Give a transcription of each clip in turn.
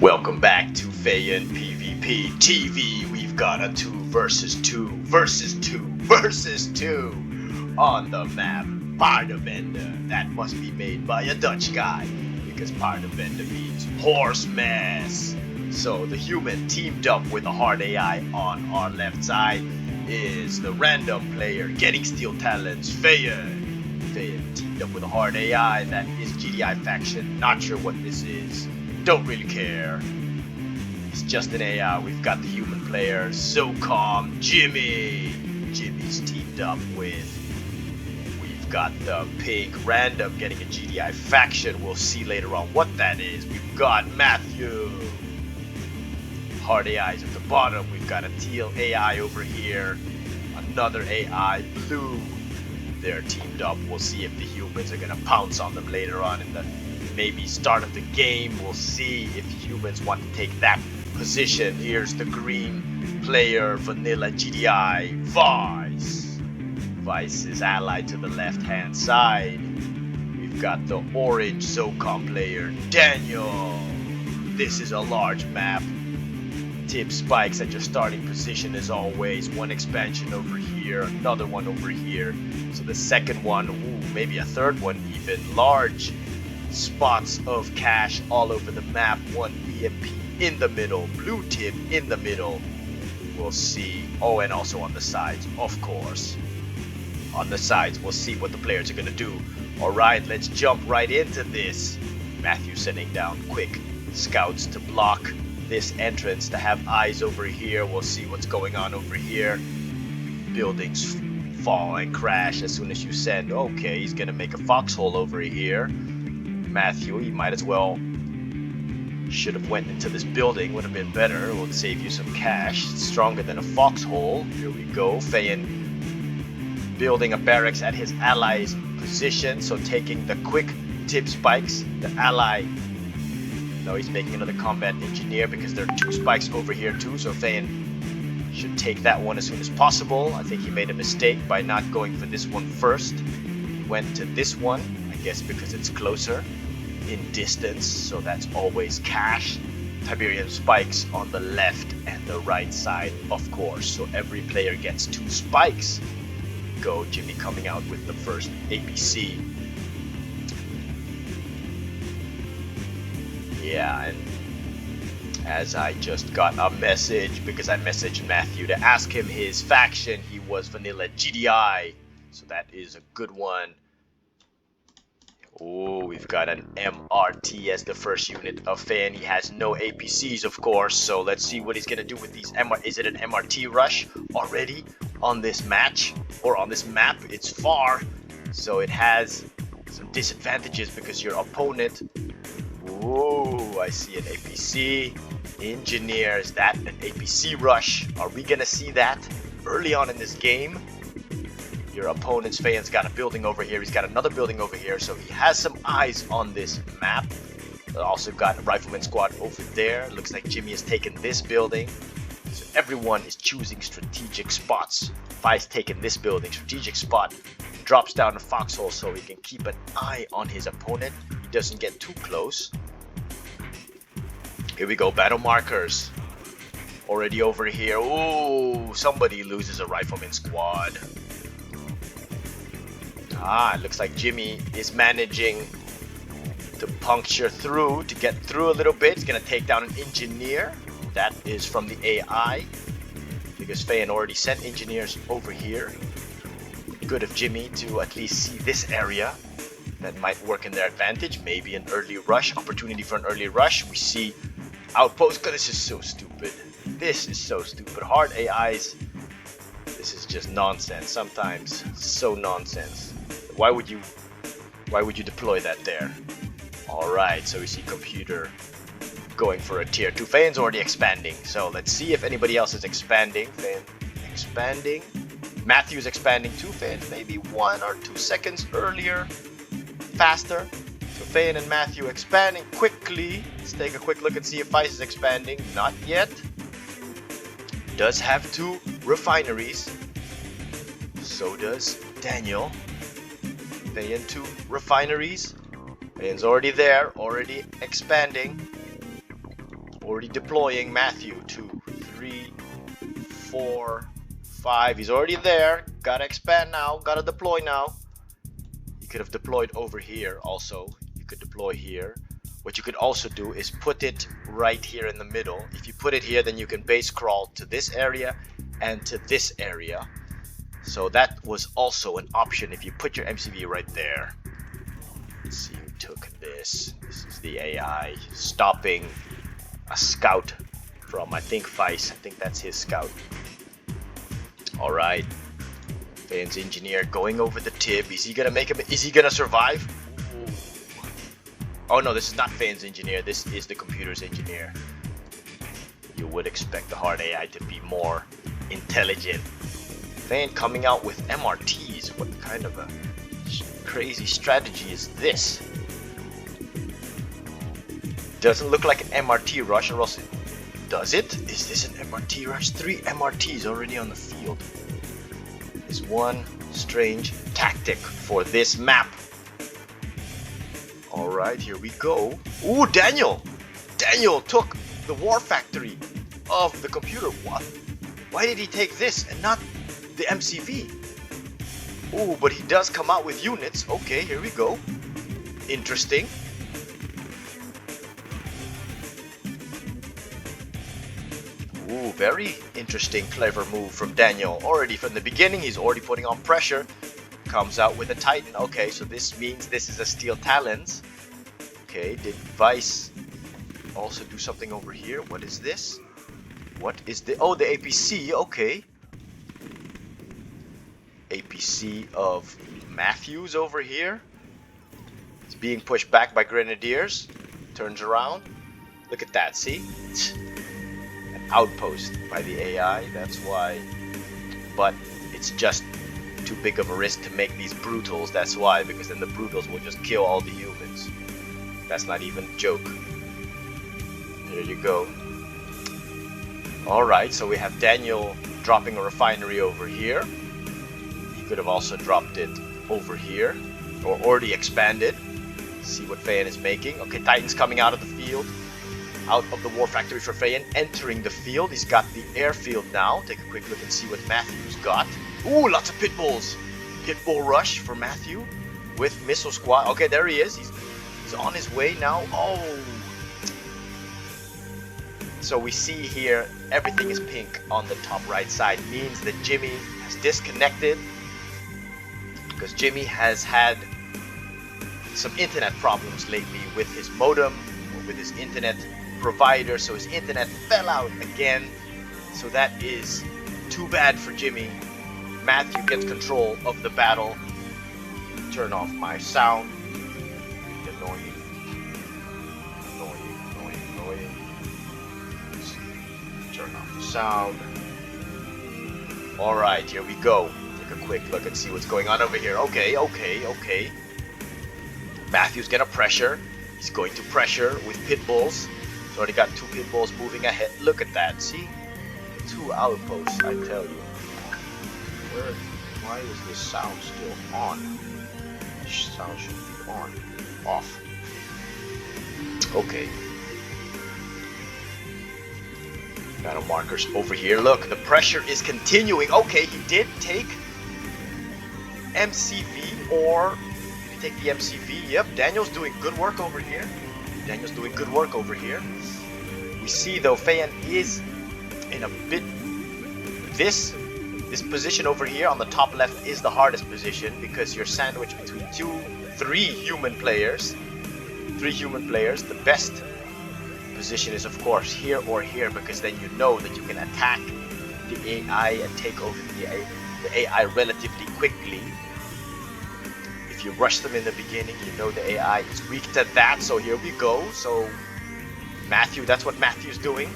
Welcome back to Fayan PvP TV. We've got a 2 versus 2 versus 2 versus 2 on the map Paaardenbende. That must be made by a Dutch guy because Paaardenbende means horse mess. So the human teamed up with a hard AI on our left side is the random player getting steel talons, Fayan. Fayan teamed up with a hard AI that is GDI faction. Not sure what this is. Don't really care. It's just an AI. We've got the human player, ZoCom, Jimmy. Jimmy's teamed up with. We've got the pink random getting a GDI faction. We'll see later on what that is. We've got Matthew. Hard AIs at the bottom. We've got a teal AI over here. Another AI, blue. They're teamed up. We'll see if the humans are gonna pounce on them later on in the maybe start of the game. We'll see if humans want to take that position. Here's the green player, vanilla GDI, Vice. Vice is allied to the left hand side. We've got the orange ZoCom player, Daniel. This is a large map. Tip spikes at your starting position as always. One expansion over here, another one over here. So the second one, ooh, maybe a third one even. Large spots of cash all over the map. One BMP in the middle, blue tip in the middle. We'll see. Oh, and also on the sides, of course. On the sides, we'll see what the players are gonna do. All right, let's jump right into this. Matthew sending down quick scouts to block this entrance, to have eyes over here. We'll see what's going on over here. Buildings fall and crash as soon as you send. Okay, he's gonna make a foxhole over here. Matthew, you might as well should have went into this building, would have been better. It would save you some cash. It's stronger than a foxhole. Here we go. Fayan building a barracks at his ally's position, so taking the quick tip spikes. The ally, no, he's making another combat engineer because there are 2 spikes over here too, so Fayan should take that one as soon as possible. I think he made a mistake by not going for this one first. He went to this one, I guess because it's closer in distance, so that's always cash. Tiberium spikes on the left and the right side, of course, so every player gets 2 spikes. Go, Jimmy coming out with the first APC. Yeah, and as I just got a message, because I messaged Matthew to ask him his faction, he was vanilla GDI, so that is a good one. Oh, we've got an MRT as the first unit of Fan. He has no APCs, of course, so let's see what he's gonna do with these Is it an MRT rush already on this match or on this map? It's far, so it has some disadvantages because your opponent. Oh, I see an APC. Engineer, is that an APC rush? Are we gonna see that early on in this game? Your opponent's Fayan's got a building over here. He's got another building over here, so he has some eyes on this map. Also got a rifleman squad over there. Looks like Jimmy has taken this building. So everyone is choosing strategic spots. Vi's taken this building, strategic spot. Drops down a foxhole so he can keep an eye on his opponent. He doesn't get too close. Here we go, battle markers. Already over here. Oh, somebody loses a rifleman squad. Ah, it looks like Jimmy is managing to puncture through, to get through a little bit. He's gonna take down an engineer. That is from the AI, because Fayan already sent engineers over here. Good of Jimmy to at least see this area. That might work in their advantage. Maybe an early rush, opportunity for an early rush. We see outpost. God, this is so stupid. This is so stupid. Hard AIs. This is just nonsense. Sometimes so nonsense. Why would you deploy that there? All right, so we see computer going for a tier 2. Fayan's already expanding, so let's see if anybody else is expanding. Fayan expanding. Matthew's expanding too. Fayan maybe 1 or 2 seconds earlier, faster. So Fayan and Matthew expanding quickly. Let's take a quick look and see if Vice is expanding. Not yet. Does have 2 refineries. So does Daniel. Fayan 2 refineries. Fayan's already there, already expanding. Already deploying Matthew. 2, 3, 4, 5. He's already there. Gotta expand now. Gotta deploy now. You could have deployed over here also. You could deploy here. What you could also do is put it right here in the middle. If you put it here, then you can base crawl to this area and to this area. So that was also an option if you put your MCV right there. Let's see who took this. This is the AI stopping a scout from, I think, Vice. I think that's his scout. Alright. Fane's engineer going over the tip. Is he gonna make him? Is he gonna survive? Ooh. Oh no, this is not Fane's engineer. This is the computer's engineer. You would expect the hard AI to be more intelligent. Fane coming out with MRTs. What kind of a crazy strategy is this? Doesn't look like an MRT rush, or else it does it? Is this an MRT rush? 3 MRTs already on the field. Is one strange tactic for this map. Alright, here we go. Ooh, Daniel! Daniel took the war factory of the computer. What? Why did he take this and not the MCV? Ooh, but he does come out with units. Okay, here we go. Interesting. Ooh, very interesting, clever move from Daniel. Already from the beginning, he's already putting on pressure. Comes out with a Titan. Okay, so this means this is a Steel Talons. Okay, did Vice also do something over here? What is this? What is the... Oh, the APC. Okay. APC of Matthews over here. It's being pushed back by Grenadiers. Turns around. Look at that, see? An outpost by the AI, that's why. But it's just too big of a risk to make these brutals, that's why, because then the brutals will just kill all the humans. That's not even a joke. There you go. Alright, so we have Daniel dropping a refinery over here. He could have also dropped it over here, or already expanded. See what Fane is making. Okay, Titan's coming out of the field. Out of the war factory for Fane, entering the field. He's got the airfield now. Take a quick look and see what Matthew's got. Ooh, lots of pit bulls. Pit bull rush for Matthew with missile squad. Okay, there he is. He's on his way now. Oh. So we see here everything is pink on the top right side. Means that Jimmy has disconnected because Jimmy has had some internet problems lately with his modem or with his internet provider, so his internet fell out again. So that is too bad for Jimmy. Matthew gets control of the battle. Turn off my sound. Annoying. Turn off the sound. Alright, here we go. Take a quick look and see what's going on over here. Okay. Matthew's gonna pressure. He's going to pressure with pit bulls. He's already got 2 pit bulls moving ahead. Look at that, see? 2 outposts, I tell you. Why is this sound still on? This sound should be on. Off. Okay. Battle markers over here. Look, the pressure is continuing. Okay, he did take MCV, or did he take the MCV? Yep, Daniel's doing good work over here. We see though, Fane is in a bit... This position over here on the top left is the hardest position because you're sandwiched between 3 human players. The best position is of course here or here, because then you know that you can attack the AI and take over the AI relatively quickly. If you rush them in the beginning, you know the AI is weak to that. So here we go. So Matthew, that's what Matthew's doing.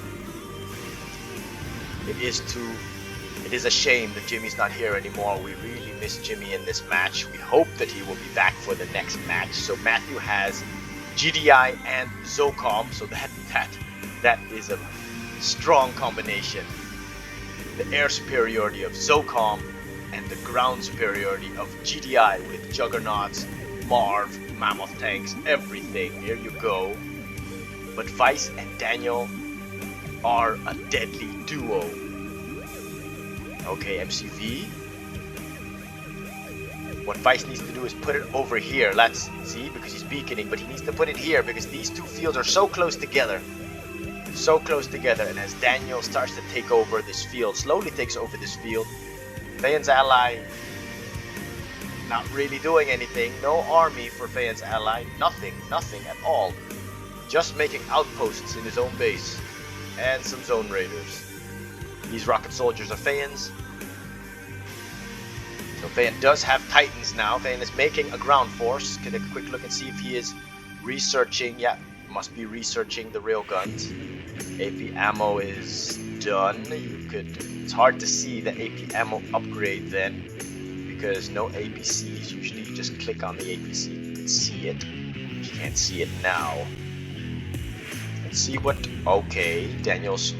It is a shame that Jimmy's not here anymore. We really miss Jimmy in this match. We hope that he will be back for the next match. So Matthew has GDI and ZoCom, so that is a strong combination. The air superiority of ZoCom and the ground superiority of GDI with juggernauts, Marv, mammoth tanks, everything. Here you go. But Vice and Daniel are a deadly duo. Okay, MCV. What Vice needs to do is put it over here. Let's see, because he's beaconing, but he needs to put it here because these two fields are so close together. So close together, and as Daniel starts to take over this field, slowly takes over this field, Fayen's ally not really doing anything. No army for Fayen's ally. Nothing at all. Just making outposts in his own base. And some zone raiders. These rocket soldiers are Fayen's. So Fayen does have Titans now. Fayen is making a ground force. Get a quick look and see if he is researching. Yeah, must be researching the railguns. AP ammo is done. It's hard to see the AP ammo upgrade then, because no APCs. Usually you just click on the APC and see it. You can't see it now. Let's see what... Okay, Daniel's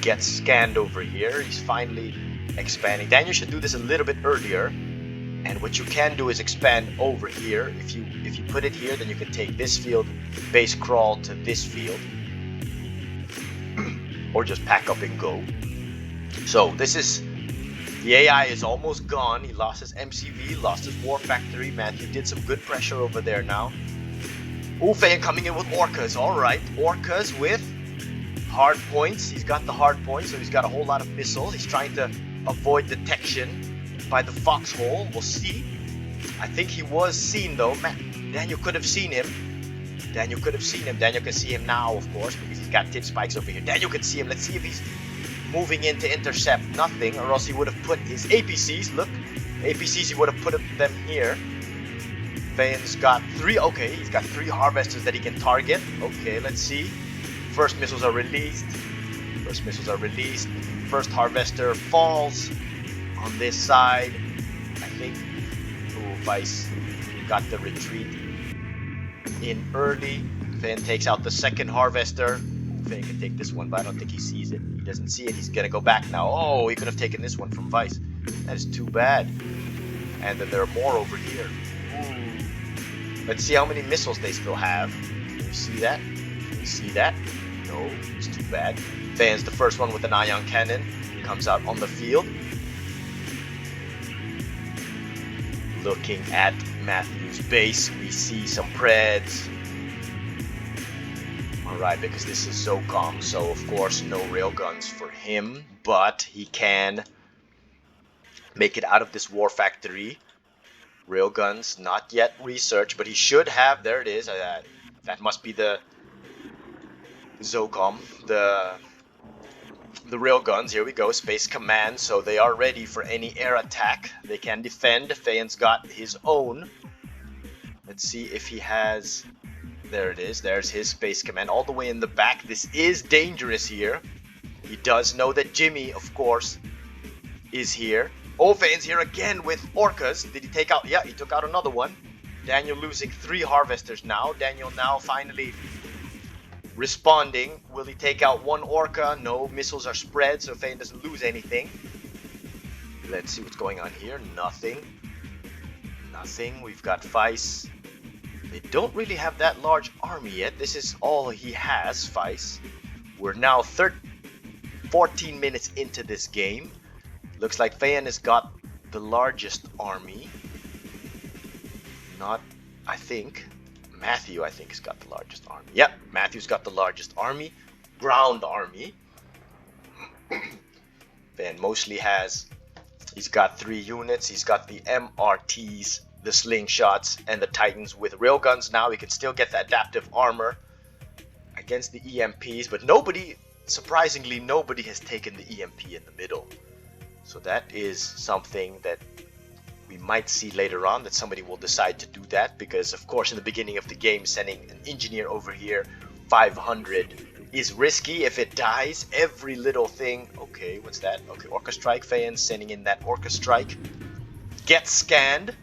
gets scanned over here. He's finally expanding. Daniel should do this a little bit earlier. And what you can do is expand over here. If you put it here, then you can take this field, base crawl to this field. Or just pack up and go. So this is... The AI is almost gone. He lost his MCV, lost his War Factory. Matthew did some good pressure over there now. Ooh, Fayen coming in with Orcas. Alright, Orcas with hard points. He's got the hard points, so he's got a whole lot of missiles. He's trying to avoid detection by the foxhole. We'll see. I think he was seen though. Daniel could have seen him. Daniel can see him now, of course, because he's got tip spikes over here. Daniel can see him. Let's see if he's moving in to intercept. Nothing, or else he would have put his APCs. Look, APCs, he would have put them here. Fayen's got 3. Okay, he's got 3 harvesters that he can target. Okay, let's see. First missiles are released. First harvester falls on this side. I think. Oh, Vice got the retreat in early. Fayen takes out the second harvester. Fayen can take this one, but I don't think he sees it. He doesn't see it. He's gonna go back now. Oh, he could have taken this one from Vice. That is too bad. And then there are more over here. Ooh. Let's see how many missiles they still have. Can you see that? Can you see that? No, it's too bad. Fayen's the first one with an ion cannon. He comes out on the field. Looking at Matthew's base, we see some Preds. Alright, because this is ZoCom, so of course no railguns for him, but he can make it out of this War Factory. Railguns, not yet researched, but he should have. There it is. That must be the ZoCom, the railguns. Here we go, Space Command, so they are ready for any air attack. They can defend. Fayen's got his own. Let's see if he has... There it is. There's his Space Command all the way in the back. This is dangerous here. He does know that Jimmy, of course, is here. Oh, Fayen's here again with Orcas. Did he take out? Yeah, he took out another one. Daniel losing 3 harvesters now. Daniel now finally responding. Will he take out 1 Orca? No, missiles are spread, so Fayen doesn't lose anything. Let's see what's going on here. Nothing. We've got Vice. They don't really have that large army yet. This is all he has, Vice. We're now 14 minutes into this game. Looks like Fayen has got the largest army. Not, I think. Matthew, I think, has got the largest army. Yep, Matthew's got the largest army. Ground army. Fayen mostly has... He's got 3 units. He's got the MRTs, the slingshots, and the Titans with railguns. Now he can still get the adaptive armor against the EMPs, but nobody, surprisingly, nobody has taken the EMP in the middle. So that is something that we might see later on, that somebody will decide to do that, because of course in the beginning of the game sending an engineer over here 500 is risky. If it dies, every little thing... Okay, what's that? Okay, Orca Strike. Fayen sending in that Orca Strike. Gets scanned,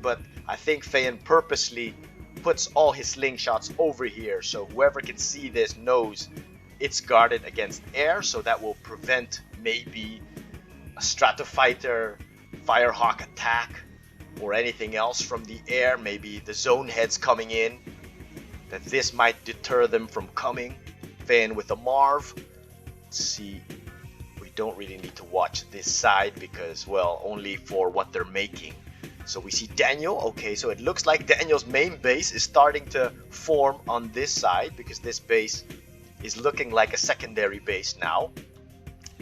but I think Fayen purposely puts all his slingshots over here, so whoever can see this knows it's guarded against air, so that will prevent maybe a Stratofighter, Firehawk attack, or anything else from the air. Maybe the zone heads coming in, that this might deter them from coming. Fan with the Marv. Let's see. We don't really need to watch this side because, well, only for what they're making. So we see Daniel. Okay, so it looks like Daniel's main base is starting to form on this side because this base is looking like a secondary base now.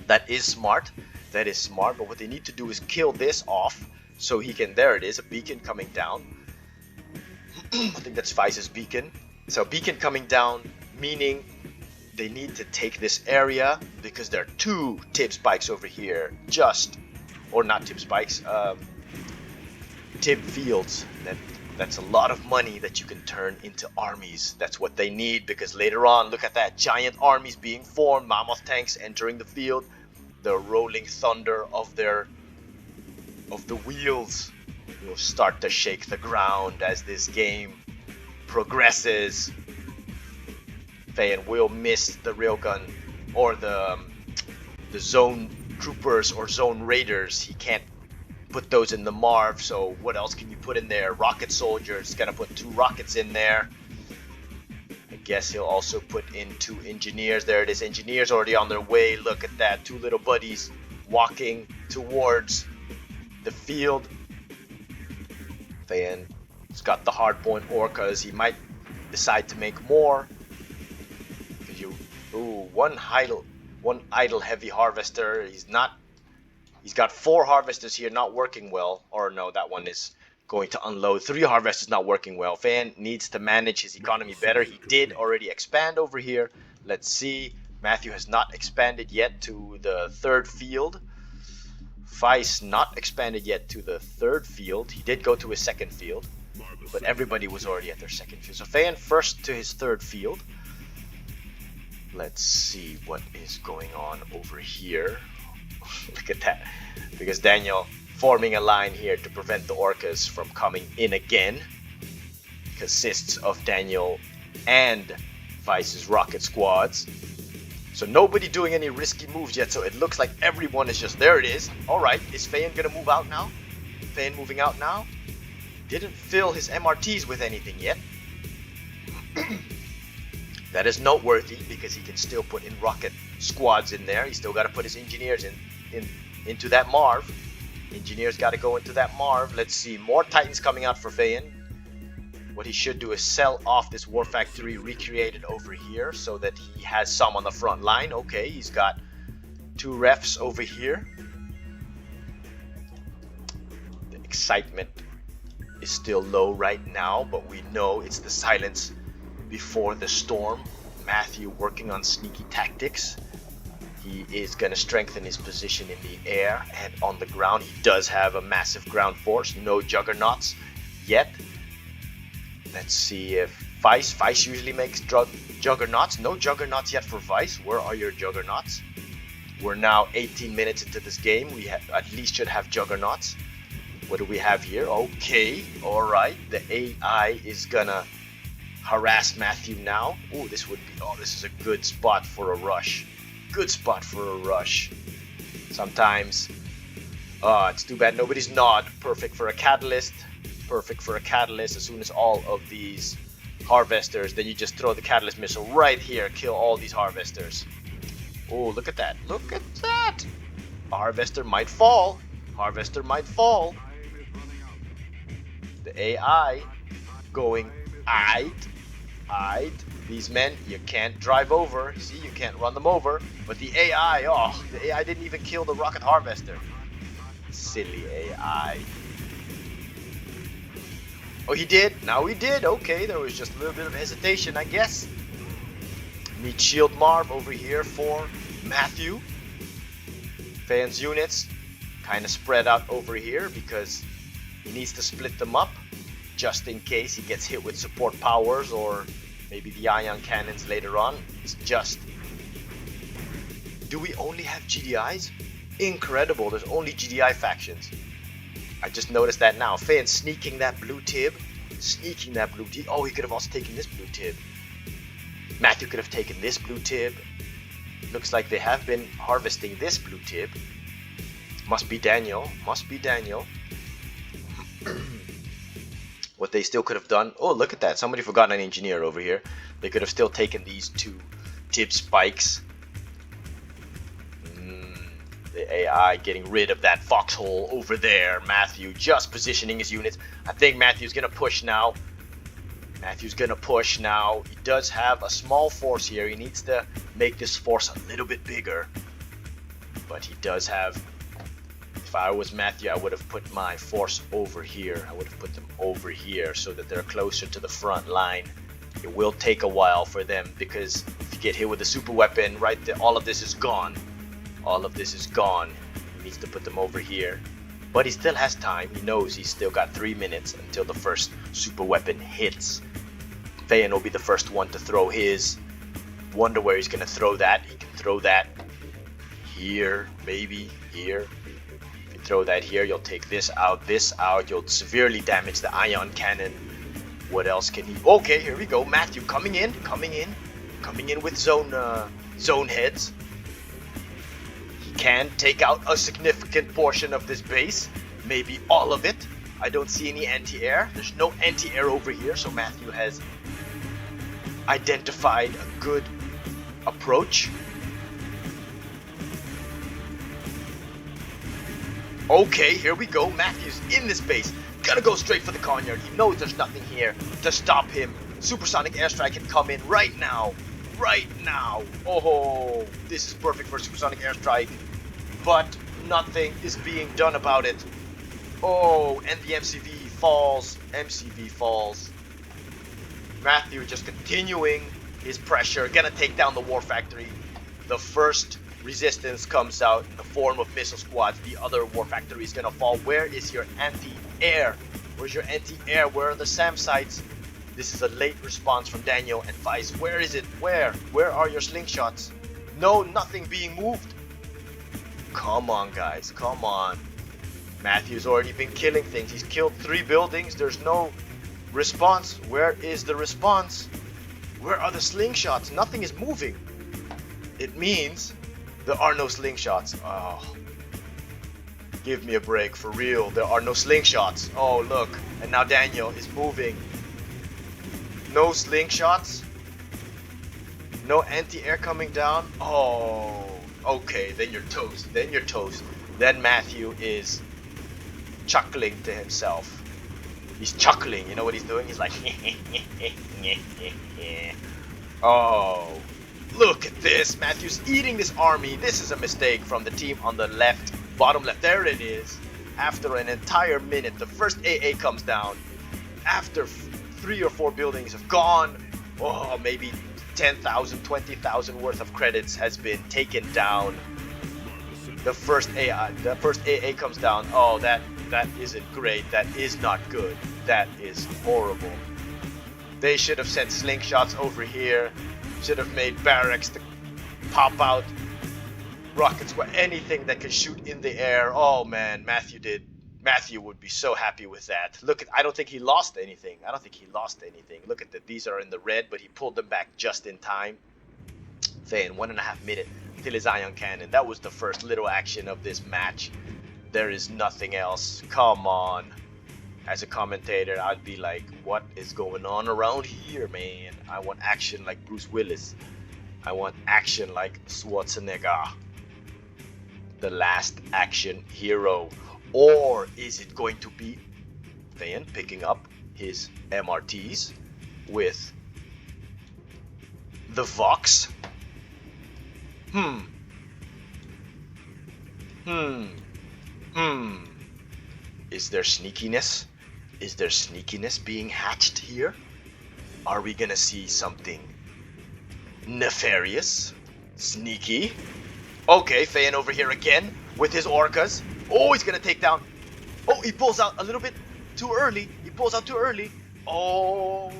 That is smart. That is smart. But what they need to do is kill this off so he can. There it is, a beacon coming down. I think that's Vice's beacon. So beacon coming down, meaning they need to take this area because there are 2 tip spikes over here. Or not tip spikes. Tip fields. That's a lot of money that you can turn into armies. That's what they need because later on, look at that, giant armies being formed, mammoth tanks entering the field, the rolling thunder of the wheels will start to shake the ground as this game progresses. Fan will miss the railgun or the zone troopers or zone raiders. He can't put those in the Marv, so what else can you put in there? Rocket soldiers, gonna put 2 rockets in there. I guess he'll also put in 2 engineers. There it is, engineers already on their way. Look at that, 2 little buddies walking towards the field. Fan has got the hardpoint orcas. He might decide to make more. One idle heavy harvester. He's got 4 harvesters here not working well. Or no, that one is going to unload. 3 harvesters not working well. Fan needs to manage his economy better. He did already expand over here. Let's see. Matthew has not expanded yet to the 3rd field. Vice not expanded yet to the 3rd field. He did go to his 2nd field, but everybody was already at their 2nd field. So Fan first to his 3rd field. Let's see what is going on over here. Look at that. Because Daniel forming a line here to prevent the orcas from coming in again. Consists of Daniel and Vice's rocket squads. So nobody doing any risky moves yet. So it looks like everyone is just, there it is. Alright, is Fan gonna move out now? Fan moving out now? Didn't fill his MRTs with anything yet. That is noteworthy because he can still put in rocket squads in there. He's still got to put his engineers into that Marv. Engineers got to go into that Marv. Let's see, more Titans coming out for Fayan. What he should do is sell off this war factory recreated over here so that he has some on the front line. Okay, he's got 2 refs over here. The excitement is still low right now, but we know it's the silence before the storm. Matthew working on sneaky tactics. He is going to strengthen his position in the air and on the ground. He does have a massive ground force. No juggernauts yet. Let's see if Vice usually makes juggernauts. No juggernauts yet for Vice. Where are your juggernauts? We're now 18 minutes into this game. We at least should have juggernauts. What do we have here? Okay, alright. The AI is gonna harass Matthew now. Oh, this is a good spot for a rush. Good spot for a rush. Sometimes, it's too bad nobody's not. Perfect for a catalyst. Perfect for a catalyst. As soon as all of these harvesters, then you just throw the catalyst missile right here. Kill all these harvesters. Oh, look at that. Look at that. A harvester might fall. Harvester might fall. The AI going these men you can't drive over. See, you can't run them over. But the AI, the AI didn't even kill the rocket harvester. Silly AI. Oh, he did. Now he did. Okay, there was just a little bit of hesitation, I guess. Meat shield Marv over here for Matthew. Fans units kind of spread out over here because he needs to split them up just in case he gets hit with support powers or maybe the ion cannons later on. It's just... Do we only have GDIs? Incredible, there's only GDI factions. I just noticed that now. Fan sneaking that blue tib. Sneaking that blue tib. Oh, he could have also taken this blue tib. Matthew could have taken this blue tib. Looks like they have been harvesting this blue tib. Must be Daniel. Must be Daniel. What they still could have done. Oh, look at that. Somebody forgot an engineer over here. They could have still taken these 2 tip spikes. The AI getting rid of that foxhole over there. Matthew just positioning his units. I think Matthew's gonna push now. Matthew's gonna push now. He does have a small force here. He needs to make this force a little bit bigger. But he does have... If I was Matthew, I would have put my force over here. I would have put them over here so that they're closer to the front line. It will take a while for them because if you get hit with a super weapon, right there, all of this is gone. All of this is gone. He needs to put them over here. But he still has time. He knows he's still got 3 minutes until the first super weapon hits. Fayen will be the first one to throw his. Wonder where he's going to throw that. He can throw that here, maybe here. If you throw that here, you'll take this out. You'll severely damage the ion cannon. What else can he... Okay, here we go. Matthew coming in with zone heads. Can take out a significant portion of this base, maybe all of it. I don't see any anti-air. There's no anti-air over here, so Matthew has identified a good approach. Okay, here we go. Matthew's in this base. Gonna go straight for the Conyard. He knows there's nothing here to stop him. Supersonic airstrike can come in right now. Right now. Oh, this is perfect for supersonic airstrike. But nothing is being done about it. Oh, and the MCV falls. MCV falls. Matthew just continuing his pressure. Gonna take down the war factory. The first resistance comes out in the form of missile squads. The other war factory is gonna fall. Where is your anti-air? Where's your anti-air? Where are the SAM sites? This is a late response from Daniel and Vice. Where is it? Where? Where are your slingshots? No, nothing being moved. Come on, guys. Come on. Matthew's already been killing things. He's killed 3 buildings. There's no response. Where is the response? Where are the slingshots? Nothing is moving. It means there are no slingshots. Oh. Give me a break. For real. There are no slingshots. Oh, look. And now Daniel is moving. No slingshots. No anti-air coming down. Oh, okay. Then you're toast. Then you're toast. Then Matthew is chuckling to himself. He's chuckling. You know what he's doing? He's like, oh, look at this. Matthew's eating this army. This is a mistake from the team on the left. Bottom left. There it is. After an entire minute, the first AA comes down. After 3 or 4 buildings have gone. Oh, maybe 10,000, 20,000 worth of credits has been taken down. The first AA comes down. Oh, that isn't great. That is not good. That is horrible. They should have sent slingshots over here. Should have made barracks to pop out rockets or anything that could shoot in the air. Oh man, Matthew would be so happy with that. Look at, I don't think he lost anything. Look at that. These are in the red, but he pulled them back just in time. Then 1.5 minutes till his ion cannon. That was the first little action of this match. There is nothing else. Come on. As a commentator, I'd be like, what is going on around here, man? I want action like Bruce Willis. I want action like Schwarzenegger. The last action hero. Or is it going to be Van picking up his MRTs with the Vox? Is there sneakiness? Is there sneakiness being hatched here? Are we gonna see something nefarious? Sneaky? Okay, Fayen over here again with his orcas. Oh, he's gonna take down. Oh, he pulls out a little bit too early. He pulls out too early. Oh.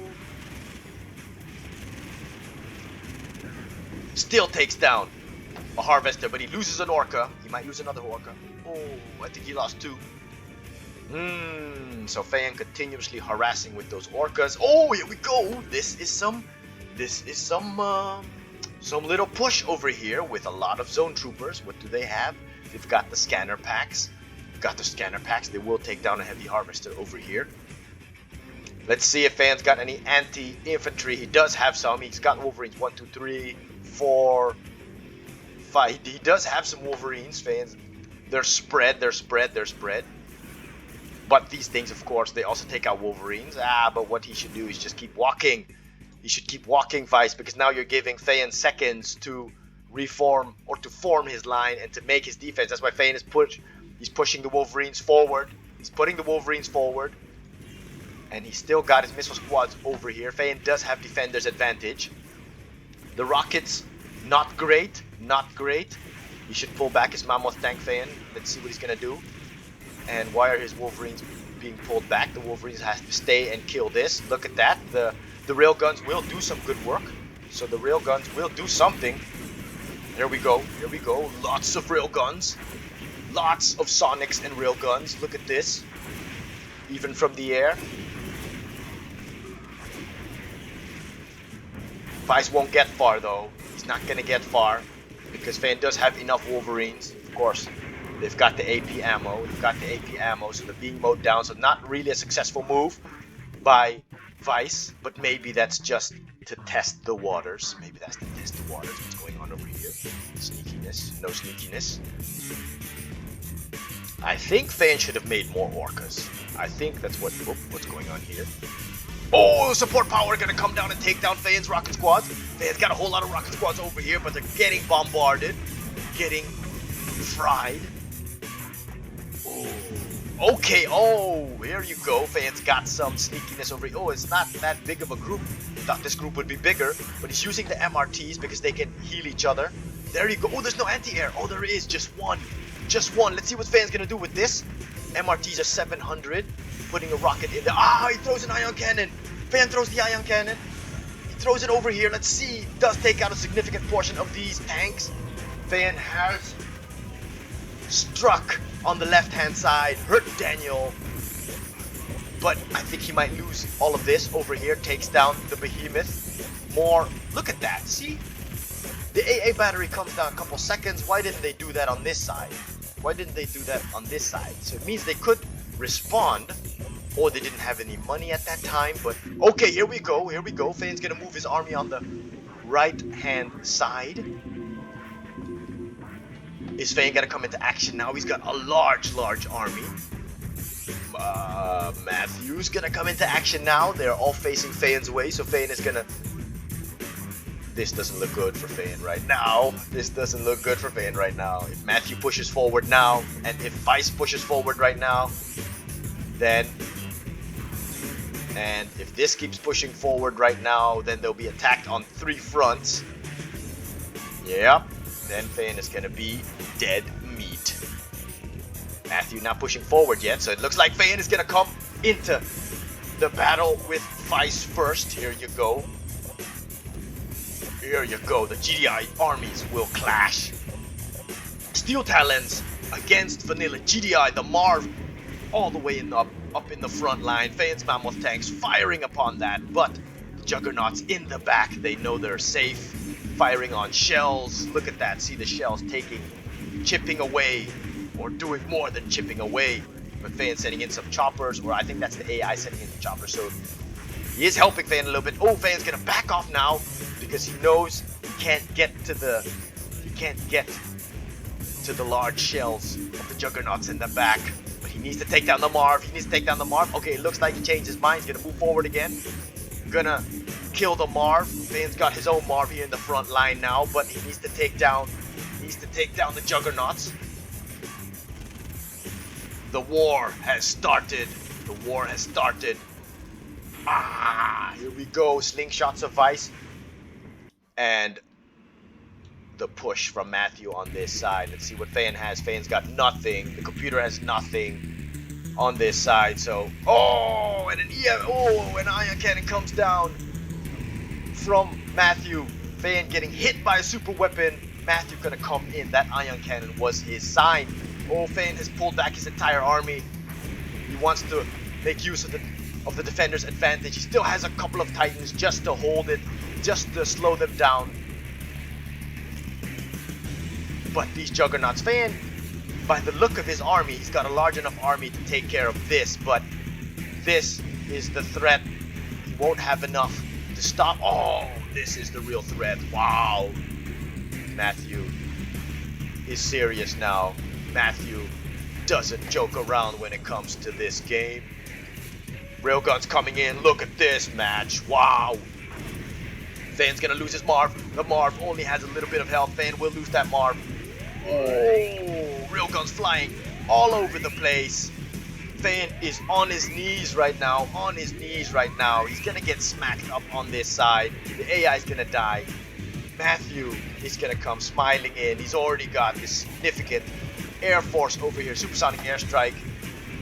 Still takes down a harvester, but he loses an orca. He might lose another orca. Oh, I think he lost 2. So Fayen continuously harassing with those orcas. Oh, here we go. This is some little push over here with a lot of zone troopers. What do they have? They've got the scanner packs. They will take down a heavy harvester over here. Let's see if Fayen's got any anti-infantry. He does have some. He's got Wolverines 1, 2, 3, 4, 5. He does have some Wolverines, fans. They're spread. But these things, of course, they also take out Wolverines. But what he should do is just keep walking. He should keep walking, Vice, because now you're giving Fayen seconds to reform or to form his line and to make his defense. That's why Fayen is he's pushing the Wolverines forward. He's putting the Wolverines forward. And he's still got his missile squads over here. Fayen does have defender's advantage. The rockets, not great. He should pull back his Mammoth tank, Fayen. Let's see what he's gonna do. And why are his Wolverines being pulled back? The Wolverines have to stay and kill this. Look at that. The railguns will do some good work. So the railguns will do something. Here we go. Lots of railguns. Lots of Sonics and railguns. Look at this. Even from the air. Vice won't get far though. He's not gonna get far because Fayen does have enough Wolverines. Of course, they've got the AP ammo. So they're being mowed down. So not really a successful move by Vice, but maybe that's just to test the waters. What's going on over here? Sneakiness, no sneakiness. I think Fayen should have made more Orcas. I think that's what's going on here. Oh, support power gonna come down and take down Fayen's rocket squads. Fayen's got a whole lot of rocket squads over here, but they're getting bombarded, getting fried. Oh, okay. Oh, here you go. Fayen's got some sneakiness over here. Oh, it's not that big of a group. Thought this group would be bigger, but he's using the MRTs because they can heal each other. There you go. Oh, there's no anti-air. Oh, there is just one. Let's see what Fayen's gonna do with this. MRTs are 700. Putting a rocket in there. He throws an ion cannon. Fayen throws the ion cannon. He throws it over here. Let's see. Does take out a significant portion of these tanks. Fayen has struck on the left-hand side. Hurt Daniel. But I think he might lose all of this over here. Takes down the behemoth. More. Look at that. See? The AA battery comes down a couple seconds. Why didn't they do that on this side? So it means they could respond, or they didn't have any money at that time. But okay, here we go. Fayen's gonna move his army on the right hand side. Is Fayen gonna come into action now? He's got a large army. Matthew's gonna come into action now. They're all facing Fayen's way, so Fayen is gonna... This doesn't look good for Fayen right now. If Matthew pushes forward now, and if Vice pushes forward right now, then... And if this keeps pushing forward right now, then they'll be attacked on 3 fronts. Yep. Then Fayen is gonna be dead meat. Matthew not pushing forward yet, so it looks like Fayen is gonna come into the battle with Vice first. Here you go. The GDI armies will clash. Steel Talons against vanilla GDI. The Marv all the way up in the front line. Fayen's Mammoth tanks firing upon that, but the Juggernauts in the back, they know they're safe. Firing on shells. Look at that. See the shells chipping away, or doing more than chipping away. But Fayen sending in some choppers, or I think that's the AI sending in the choppers. So he is helping Fayen a little bit. Oh, Fayen's gonna back off now because he knows he can't get to the large shells of the Juggernauts in the back. But he needs to take down the Marv. Okay, it looks like he changed his mind. He's gonna move forward again. Gonna kill the Marv. Fayen's got his own Marv here in the front line now, but he needs to take down the Juggernauts. The war has started. Here we go. Slingshots of Vice. And the push from Matthew on this side. Let's see what Fayen has. Fayen's got nothing. The computer has nothing on this side. So, an ion cannon comes down from Matthew. Fayen getting hit by a super weapon. Matthew gonna come in. That ion cannon was his sign. Oh, Fayen has pulled back his entire army. He wants to make use of the defender's advantage. He still has a couple of Titans just to hold it, just to slow them down. But these Juggernauts, Fayen, by the look of his army, he's got a large enough army to take care of this, but this is the threat. He won't have enough to stop. Oh, this is the real threat. Wow. Matthew is serious now. Matthew doesn't joke around when it comes to this game. Railgun's coming in. Look at this match. Wow. Fan's gonna lose his Marv. The Marv only has a little bit of health. Fan will lose that Marv. Oh, Railgun's flying all over the place. Fan is on his knees right now. On his knees right now. He's gonna get smacked up on this side. The AI is gonna die. Matthew is gonna come smiling in. He's already got this significant Air Force over here. Supersonic airstrike.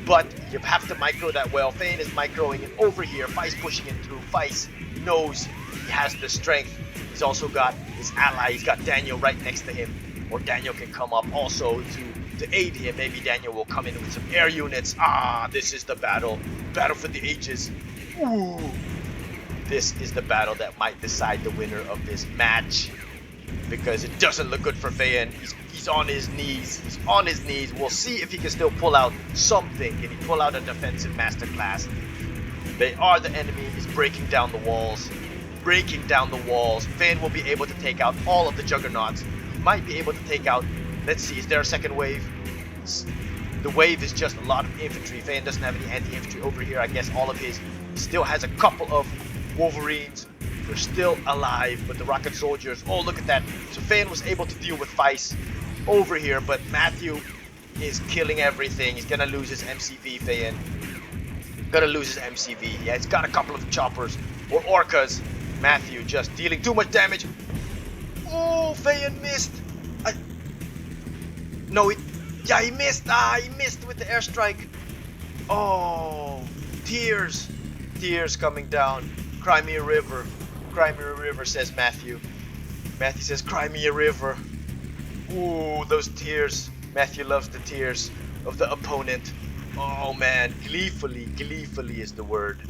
But you have to micro that well. Fan is microing it over here. Feist pushing it through. Feist knows he has the strength. He's also got his ally. He's got Daniel right next to him. Or Daniel can come up also to aid him. Maybe Daniel will come in with some air units. Ah, this is the battle. Battle for the ages. Ooh. This is the battle that might decide the winner of this match. Because it doesn't look good for Fan. He's on his knees. He's on his knees. We'll see if he can still pull out something. Can he pull out a defensive masterclass? They are the enemy. He's breaking down the walls. Breaking down the walls. Fan will be able to take out all of the juggernauts. He might be able to take out... Let's see, is there a second wave? The wave is just a lot of infantry. Fan doesn't have any anti-infantry over here. I guess all of his... Still has a couple of Wolverines. They're still alive, but the rocket soldiers... Oh, look at that. So Fan was able to deal with Feist over here, but Matthew is killing everything. He's gonna lose his MCV, Fan. Gonna lose his MCV. Yeah, he's got a couple of choppers or orcas. Matthew just dealing too much damage. Oh, Fan missed. No, he missed. He missed with the airstrike. Oh, tears. Tears coming down. Cry me a river. Cry me a river, says Matthew. Matthew says, cry me a river. Ooh, those tears. Matthew loves the tears of the opponent. Oh man, gleefully is the word.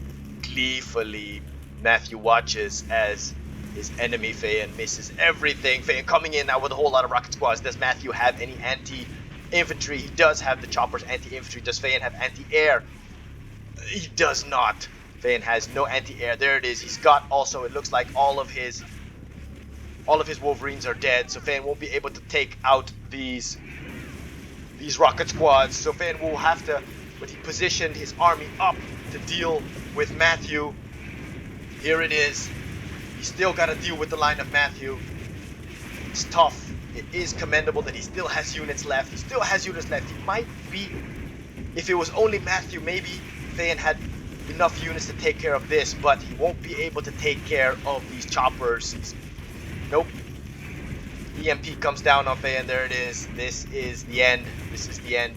Gleefully, Matthew watches as his enemy Fan misses everything. Fan coming in now with a whole lot of rocket squads. Does Matthew have any anti-infantry? He does have the choppers anti-infantry. Does Fan have anti-air? He does not. Fan has no anti-air. There it is. He's got also, it looks like all of his Wolverines are dead, so Fan won't be able to take out these rocket squads. So Fan will have to, but he positioned his army up to deal with Matthew. Here it is. He's still got to deal with the line of Matthew. It's tough. It is commendable that he still has units left. He still has units left. He might be, if it was only Matthew, maybe Fan had enough units to take care of this, but he won't be able to take care of these choppers. Nope. EMP comes down on Fan. There it is. This is the end. This is the end.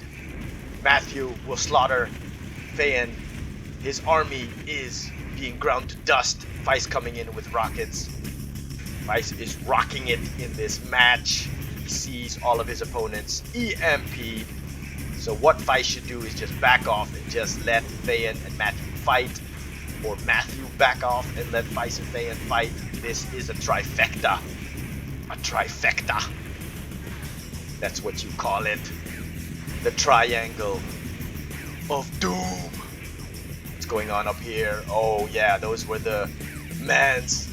Matthew will slaughter Fan. His army is being ground to dust. Feist coming in with rockets. Feist is rocking it in this match. He sees all of his opponents EMP. So what Feist should do is just back off and just let Fan and Matthew fight. Or Matthew back off and let Feist and Fan fight. This is a trifecta. A trifecta. That's what you call it. The triangle of doom. What's going on up here? Oh yeah, those were the man's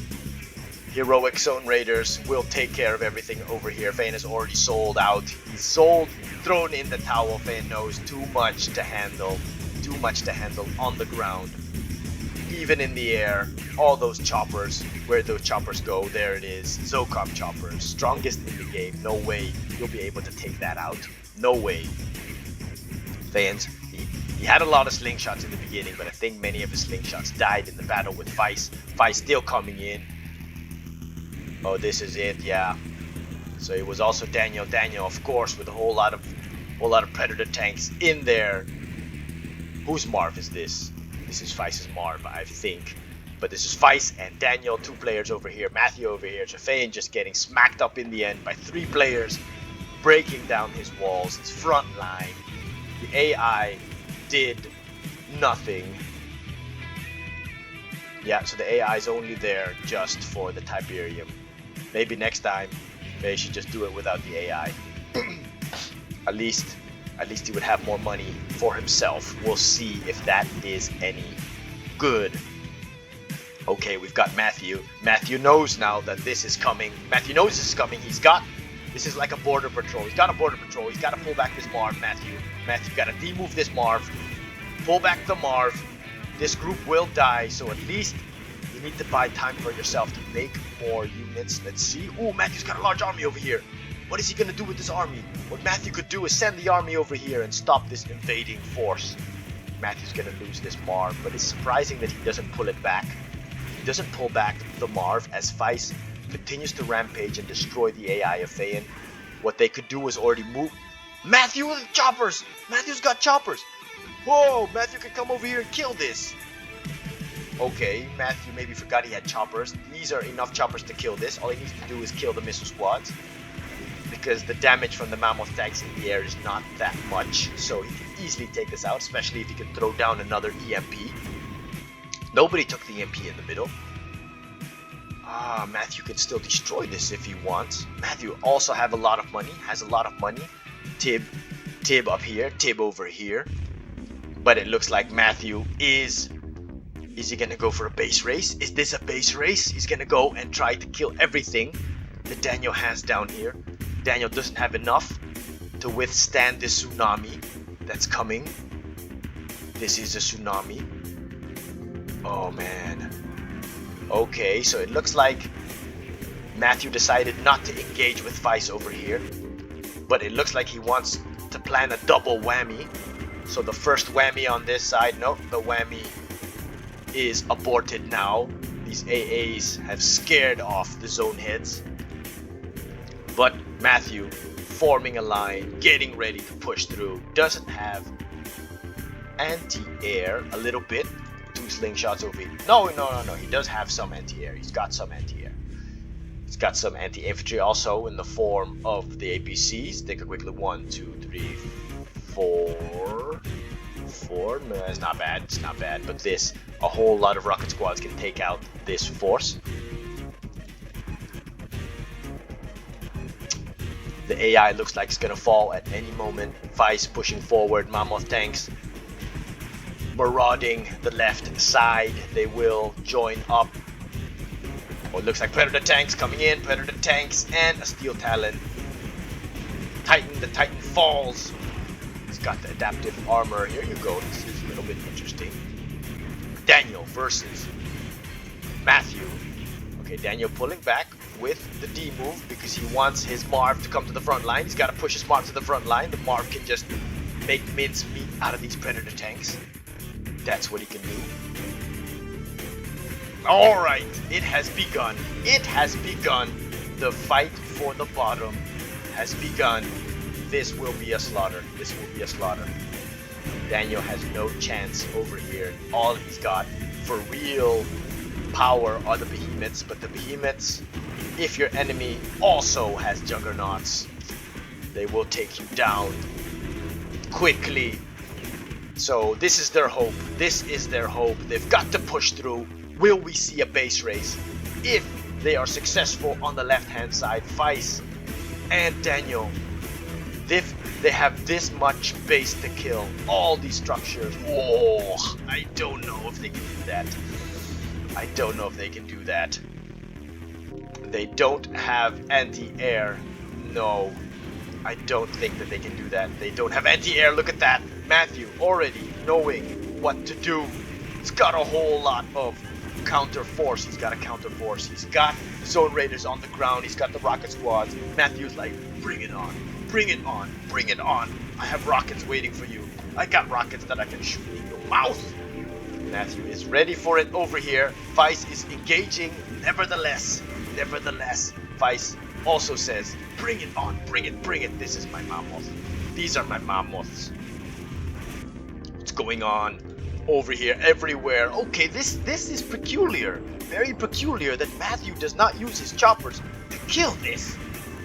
heroic zone raiders. Will take care of everything over here. Fan is already sold out. He's sold, thrown in the towel. Fan knows too much to handle. Too much to handle on the ground. Even in the air, all those choppers, where those choppers go, there it is. ZoCom choppers, strongest in the game. No way you'll be able to take that out. No way. Fans, he had a lot of slingshots in the beginning, but I think many of his slingshots died in the battle with Feist. Feist still coming in. Oh, this is it, yeah. So it was also Daniel, of course, with a whole lot of Predator tanks in there. Whose Marv is this? This is Feist's Marv, I think. But this is Feist and Daniel, 2 players over here. Matthew over here. Jafane just getting smacked up in the end by 3 players. Breaking down his walls, his front line. The AI did nothing. Yeah, so the AI is only there just for the Tiberium. Maybe next time, they should just do it without the AI. At least he would have more money for himself. We'll see if that is any good. Okay, we've got Matthew. Matthew knows now that this is coming. Matthew knows this is coming. He's got This is like a border patrol. He's got a border patrol. He's got to pull back this Marv, Matthew. Matthew got to demove this Marv. Pull back the Marv. This group will die, so at least you need to buy time for yourself to make more units. Let's see. Oh, Matthew's got a large army over here. What is he going to do with this army? What Matthew could do is send the army over here and stop this invading force. Matthew's going to lose this Marv, but it's surprising that he doesn't pull it back. He doesn't pull back the Marv as Vice continues to rampage and destroy the AI of Fayen. What they could do is already move. Matthew with choppers! Matthew's got choppers! Whoa, Matthew can come over here and kill this. Okay, Matthew maybe forgot he had choppers. These are enough choppers to kill this. All he needs to do is kill the missile squads, because the damage from the mammoth tanks in the air is not that much. So he can easily take this out, especially if he can throw down another EMP. Nobody took the EMP in the middle. Matthew can still destroy this if he wants. Matthew also has a lot of money. Tib up here, Tib over here. But it looks like Matthew is he gonna go for a base race? Is this a base race? He's gonna go and try to kill everything that Daniel has down here. Daniel doesn't have enough to withstand this tsunami that's coming. This is a tsunami. Oh man. Okay, so it looks like Matthew decided not to engage with Vice over here. But it looks like he wants to plan a double whammy. So the first whammy on this side, nope, the whammy is aborted now. These AAs have scared off the zone heads. But Matthew, forming a line, getting ready to push through, doesn't have anti-air, a little bit. 2 slingshots over here. No, he does have some anti-air. He's got some anti-air. He's got some anti-infantry also in the form of the APCs. Take a quick look. 1, 2, 3, 4. No, it's not bad. It's not bad. But this, a whole lot of rocket squads can take out this force. The AI looks like it's gonna fall at any moment. Vice pushing forward. Mammoth tanks marauding the left side. They will join up. Oh, it looks like Predator tanks coming in. Predator tanks and a Steel Talon. The Titan falls. He's got the adaptive armor. Here you go. This is a little bit interesting. Daniel versus Matthew. Okay, Daniel pulling back with the D move because he wants his Marv to come to the front line. He's got to push his Marv to the front line. The Marv can just make mince meat out of these Predator tanks. That's what he can do. Alright, it has begun. It has begun. The fight for the bottom has begun. This will be a slaughter. This will be a slaughter. Daniel has no chance over here. All he's got for real power are the behemoths, but the behemoths, if your enemy also has juggernauts, they will take you down quickly. So this is their hope. This is their hope. They've got to push through. Will we see a base race? If they are successful on the left-hand side, Vice and Daniel, if they have this much base to kill, all these structures, oh, I don't know if they can do that. I don't know if they can do that. They don't have anti-air. No, I don't think that they can do that. They don't have anti-air. Look at that. Matthew already knowing what to do. He's got a whole lot of counter force. He's got a counter force. He's got zone raiders on the ground. He's got the rocket squads. Matthew's like, bring it on. Bring it on. Bring it on. I have rockets waiting for you. I got rockets that I can shoot in your mouth. Matthew is ready for it over here. Vice is engaging. Nevertheless, Vice also says, bring it on. Bring it. Bring it. This is my mammoth. These are my mammoths. What's going on over here? Everywhere. Okay, this is peculiar. Very peculiar that Matthew does not use his choppers to kill this.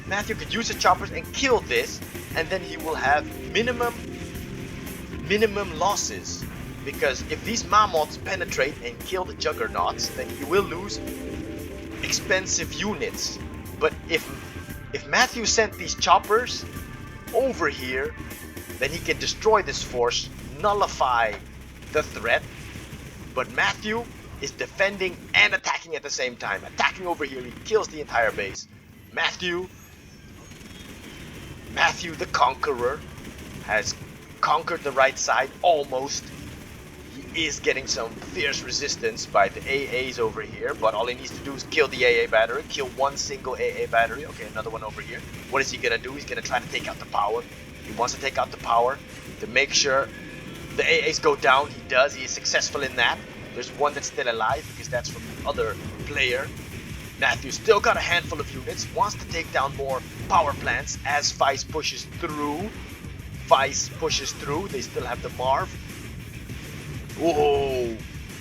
Matthew could use his choppers and kill this, and then he will have minimum losses. Because if these mammoths penetrate and kill the juggernauts, then he will lose expensive units. But if Matthew sent these choppers over here, then he can destroy this force, nullify the threat. But Matthew is defending and attacking at the same time. Attacking over here, he kills the entire base. Matthew Matthew the Conqueror has conquered the right side almost. He is getting some fierce resistance by the AAs over here, but all he needs to do is kill the AA battery, kill one single AA battery. Okay, another one over here. What is he gonna do? He's gonna try to take out the power. He wants to take out the power to make sure the AAs go down. He does. He is successful in that. There's one that's still alive because that's from the other player. Matthew still got a handful of units, wants to take down more power plants as Vice pushes through. Vice pushes through. They still have the Marv. Whoa!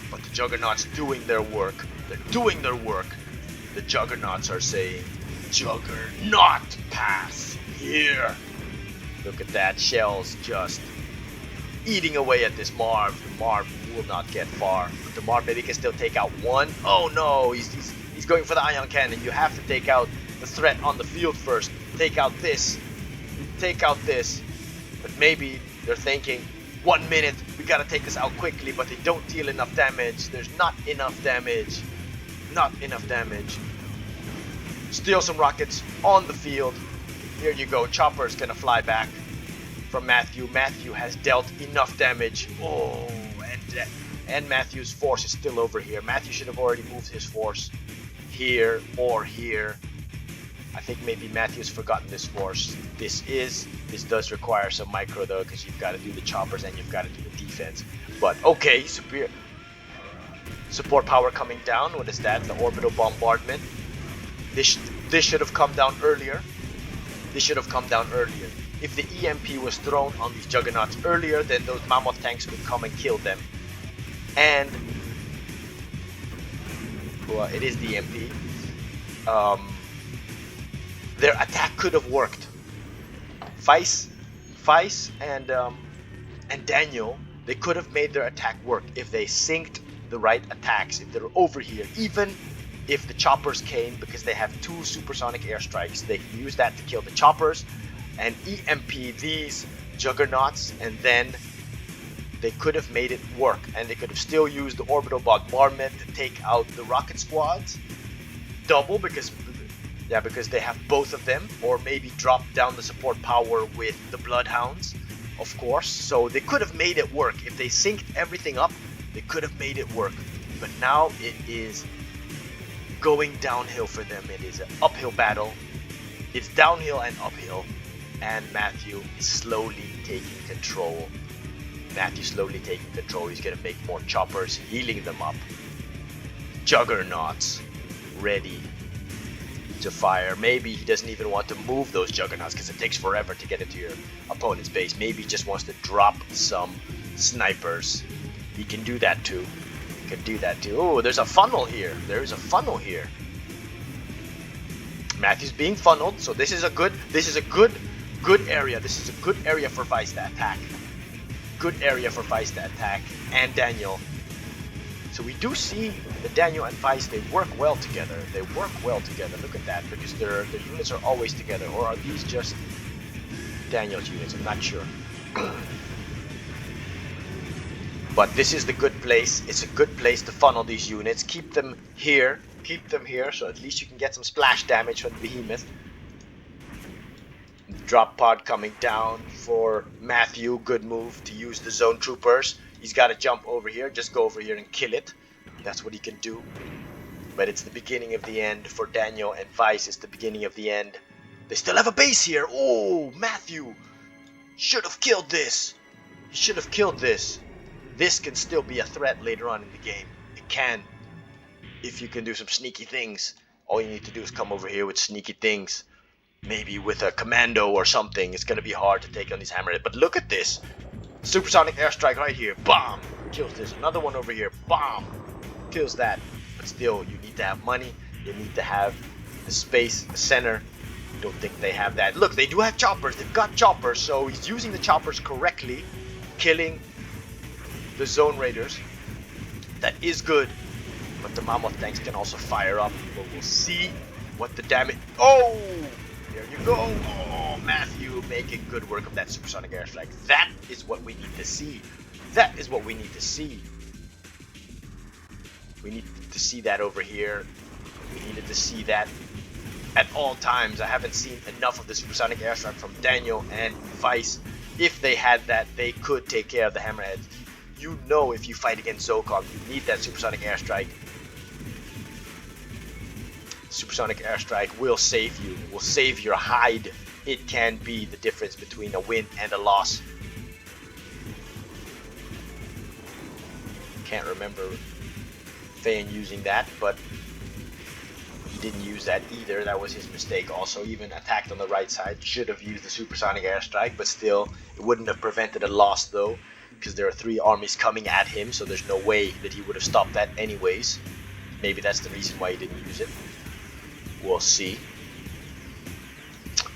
But the Juggernauts doing their work. They're doing their work. The Juggernauts are saying, Juggernaut pass here. Look at that. Shells just eating away at this Marv. The Marv will not get far. But the Marv maybe can still take out one. Oh no! He's going for the ion cannon. You have to take out the threat on the field first. Take out this. Take out this. But maybe they're thinking, 1 minute, we gotta take this out quickly, but they don't deal enough damage. There's not enough damage. Not enough damage. Steal some rockets on the field. Here you go. Chopper's gonna fly back from Matthew. Matthew has dealt enough damage. Oh, and Matthew's force is still over here. Matthew should have already moved his force here or here. I think maybe Matthew's forgotten this force. This does require some micro though, because you've got to do the choppers and you've got to do the defense. But okay, superior support power coming down. What is that? The orbital bombardment. This should have come down earlier. This should have come down earlier. If the EMP was thrown on these Juggernauts earlier, then those Mammoth tanks would come and kill them. And well, it is the EMP. Their attack could have worked. Vice and Daniel, they could have made their attack work if they synced the right attacks. If they were over here, even if the choppers came, because they have 2 supersonic airstrikes, they can use that to kill the choppers and EMP these Juggernauts, and then they could have made it work, and they could have still used the orbital bombardment to take out the rocket squads. Double, because they have both of them, or maybe drop down the support power with the Bloodhounds, of course. So they could have made it work. If they synced everything up, they could have made it work. But now it is going downhill for them. It is an uphill battle. It's downhill and uphill, and Matthew is slowly taking control. Matthew slowly taking control. He's gonna make more choppers, healing them up. Juggernauts ready to fire. Maybe he doesn't even want to move those Juggernauts because it takes forever to get into your opponent's base. Maybe he just wants to drop some snipers. He can do that too. He can do that too. Oh, there's a funnel here. There's a funnel here. Matthew's being funneled, so this is a good area. This is a good area for Vice to attack. Good area for Vice to attack, and Daniel. So we do see that Daniel and Vice, they work well together. They work well together. Look at that, because their units are always together. Or are these just Daniel's units? I'm not sure. But this is the good place. It's a good place to funnel these units. Keep them here. Keep them here, so at least you can get some splash damage from the Behemoth. Drop pod coming down for Matthew. Good move to use the zone troopers. He's got to jump over here. Just go over here and kill it. That's what he can do. But it's the beginning of the end for Daniel and Vice. It's the beginning of the end. They still have a base here. Oh, Matthew should have killed this. He should have killed this. This can still be a threat later on in the game. It can. If you can do some sneaky things. All you need to do is come over here with sneaky things. Maybe with a commando or something. It's going to be hard to take on these hammerheads. But look at this. Supersonic airstrike right here. Bomb. Kills this. Another one over here. Bomb. Kills that. But still, you need to have money. You need to have the space, the center. Don't think they have that. Look, they do have choppers. They've got choppers. So he's using the choppers correctly. Killing the zone raiders. That is good. But the Mammoth tanks can also fire up. But we'll see what the damage... Oh! There you go. Oh, Matthew making good work of that supersonic airstrike. That is what we need to see. That is what we need to see. We need to see that over here. We needed to see that at all times. I haven't seen enough of the supersonic airstrike from Daniel and Vice. If they had that, they could take care of the hammerheads. You know, if you fight against ZoCom, you need that supersonic airstrike. Supersonic airstrike will save you, will save your hide. It can be the difference between a win and a loss. Can't remember Kane using that, but he didn't use that either. That was his mistake. Also, even attacked on the right side, should have used the supersonic airstrike, but still, it wouldn't have prevented a loss though, because there are 3 armies coming at him, so there's no way that he would have stopped that anyways. Maybe that's the reason why he didn't use it. We'll see.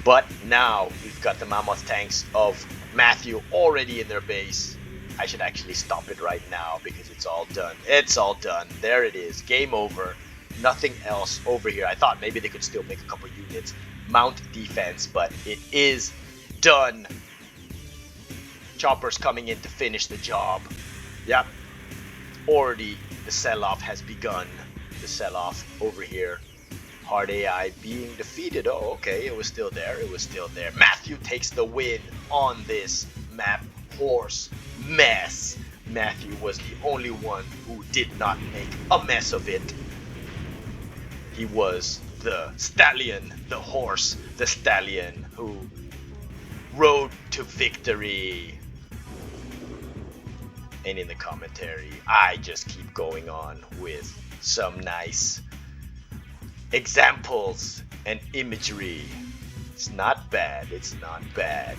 But now we've got the mammoth tanks of Matthew already in their base. I should actually stop it right now because it's all done. It's all done. There it is. Game over. Nothing else over here. I thought maybe they could still make a couple units, mount defense, but it is done. Choppers coming in to finish the job. Yep. Already the sell-off has begun. The sell-off over here. Hard AI being defeated. Oh, okay. It was still there. It was still there. Matthew takes the win on this map. Horse mess. Matthew was the only one who did not make a mess of it. He was the stallion, the horse, the stallion who rode to victory. And in the commentary, I just keep going on with some nice examples and imagery. It's not bad. It's not bad.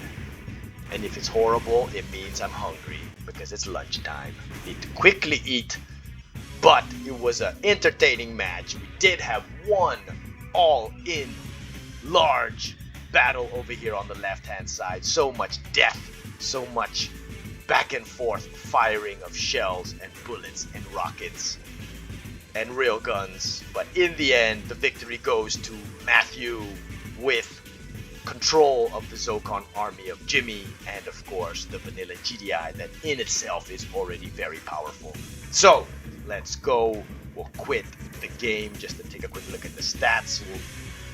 And if it's horrible, it means I'm hungry because it's lunchtime. Need to quickly eat. But it was an entertaining match. We did have one all-in large battle over here on the left-hand side. So much death, so much back and forth firing of shells and bullets and rockets and rail guns. But in the end, the victory goes to Matthew with control of the ZoCom army of Jimmy and of course the vanilla GDI that in itself is already very powerful. So let's go. We'll quit the game just to take a quick look at the stats.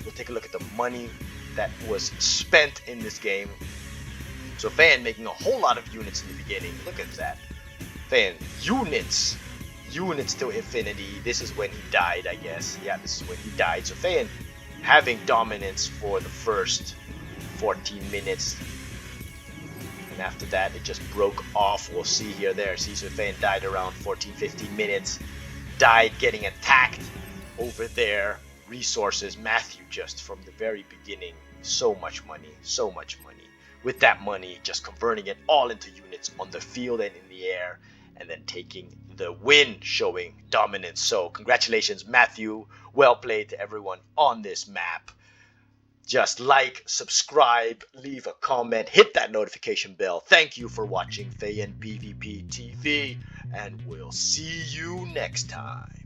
We'll take a look at the money that was spent in this game. So Fan making a whole lot of units in the beginning. Look at that. Fan, units to infinity. This is when he died, I guess. Yeah, this is when he died. So Fan having dominance for the first 14 minutes. And after that, it just broke off. We'll see here, there. Caesar Fan died around 14-15 minutes. Died getting attacked over there. Resources. Matthew just from the very beginning. So much money. So much money. With that money, just converting it all into units on the field and in the air. And then taking the win, showing dominance. So congratulations, Matthew. Well played to everyone on this map. Just like, subscribe, leave a comment, hit that notification bell. Thank you for watching Paaardenbende PvP TV, and we'll see you next time.